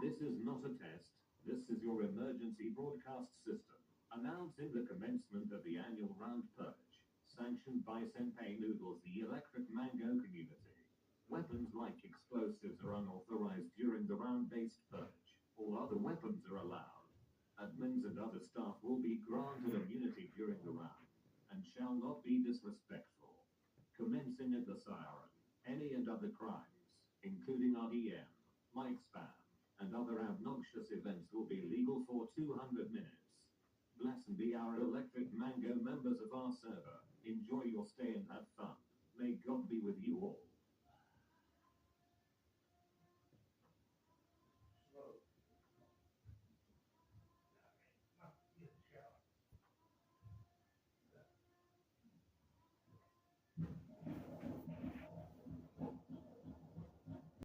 This is not a test. This is your emergency broadcast system. Announcing the commencement of the annual Round Purge, sanctioned by Senpai Noodles, the Electric Mango community. Weapons like explosives are unauthorized during the round-based purge. All other weapons are allowed. Admins and other staff will be granted immunity during the round and shall not be disrespectful. Commencing at the siren, any and other crimes, including RDM, mic spam, and other obnoxious events will be legal for 200 minutes. Bless and be our Electric Mango members of our server. Enjoy your stay and have fun. May God be with you all.